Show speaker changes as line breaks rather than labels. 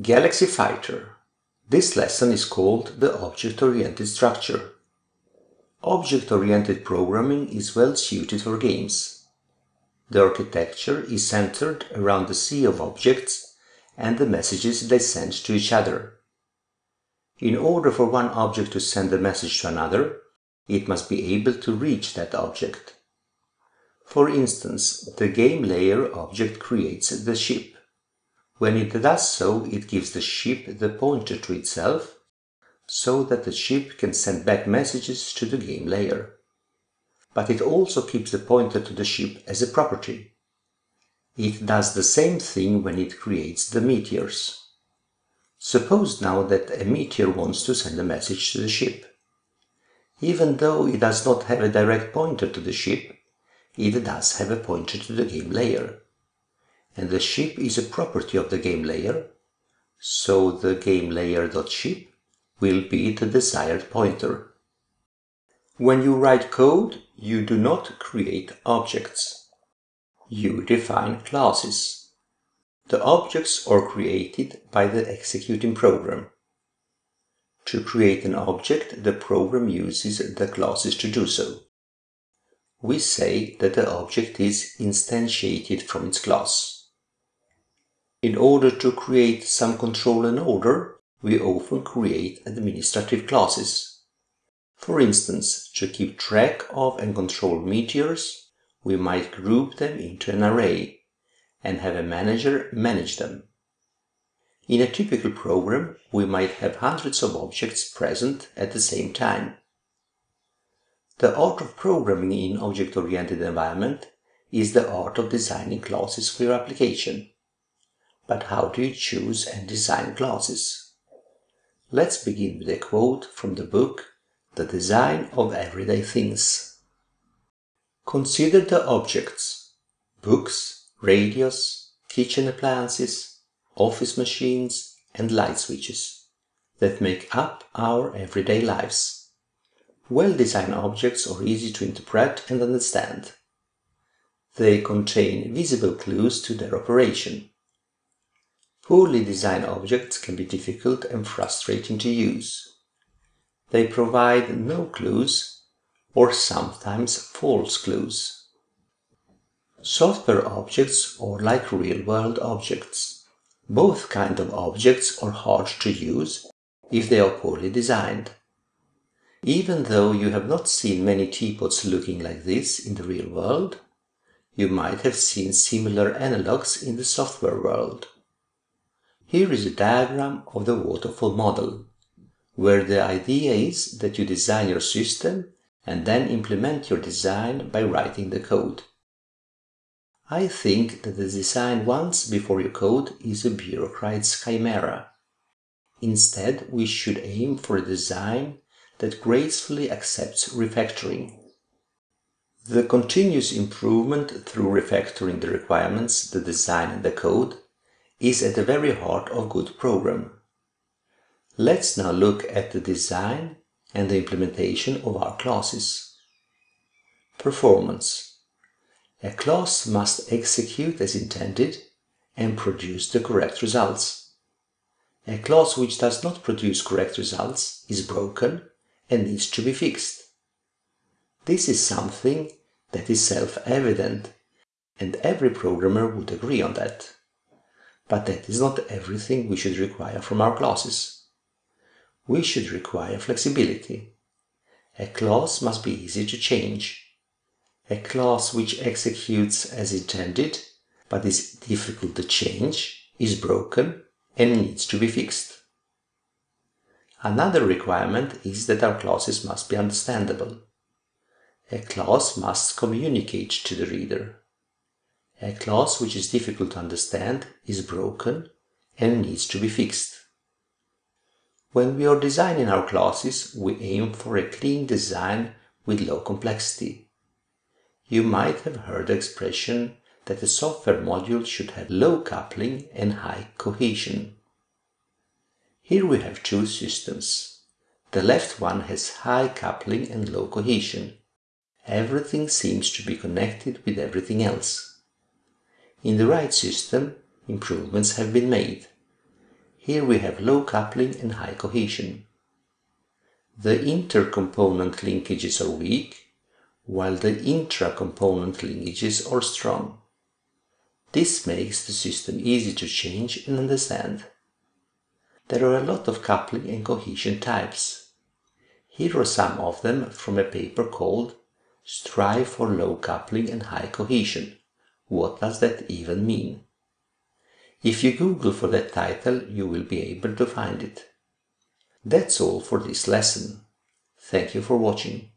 Galaxy Fighter. This lesson is called the Object-Oriented Structure. Object-oriented programming is well suited for games. The architecture is centered around the sea of objects and the messages they send to each other. In order for one object to send a message to another, it must be able to reach that object. For instance, the game layer object creates the ship. When it does so, it gives the ship the pointer to itself, so that the ship can send back messages to the game layer. But it also keeps the pointer to the ship as a property. It does the same thing when it creates the meteors. Suppose now that a meteor wants to send a message to the ship. Even though it does not have a direct pointer to the ship, it does have a pointer to the game layer. And the ship is a property of the game layer, so the game layer.ship will be the desired pointer. When you write code, you do not create objects. You define classes. The objects are created by the executing program. To create an object, the program uses the classes to do so. We say that the object is instantiated from its class. In order to create some control and order, we often create administrative classes. For instance, to keep track of and control meteors, we might group them into an array and have a manager manage them. In a typical program, we might have hundreds of objects present at the same time. The art of programming in object-oriented environment is the art of designing classes for your application. But how do you choose and design classes? Let's begin with a quote from the book The Design of Everyday Things. Consider the objects: books, radios, kitchen appliances, office machines, and light switches that make up our everyday lives. Well-designed objects are easy to interpret and understand. They contain visible clues to their operation. Poorly designed objects can be difficult and frustrating to use. They provide no clues or sometimes false clues. Software objects are like real-world objects. Both kinds of objects are hard to use if they are poorly designed. Even though you have not seen many teapots looking like this in the real world, you might have seen similar analogs in the software world. Here is a diagram of the waterfall model, where the idea is that you design your system and then implement your design by writing the code. I think that the design once before you code is a bureaucrat's chimera. Instead, we should aim for a design that gracefully accepts refactoring. The continuous improvement through refactoring the requirements, the design and the code is at the very heart of good program. Let's now look at the design and the implementation of our classes. Performance. A class must execute as intended and produce the correct results. A class which does not produce correct results is broken and needs to be fixed. This is something that is self-evident, and every programmer would agree on that. But that is not everything we should require from our classes. We should require flexibility. A class must be easy to change. A class which executes as intended, but is difficult to change, is broken and needs to be fixed. Another requirement is that our classes must be understandable. A class must communicate to the reader. A class which is difficult to understand is broken and needs to be fixed. When we are designing our classes, we aim for a clean design with low complexity. You might have heard the expression that a software module should have low coupling and high cohesion. Here we have two systems. The left one has high coupling and low cohesion. Everything seems to be connected with everything else. In the right system, improvements have been made. Here we have low coupling and high cohesion. The intercomponent linkages are weak, while the intra-component linkages are strong. This makes the system easy to change and understand. There are a lot of coupling and cohesion types. Here are some of them from a paper called "Strive for Low Coupling and High Cohesion. What does that even mean?" If you Google for that title, you will be able to find it. That's all for this lesson. Thank you for watching.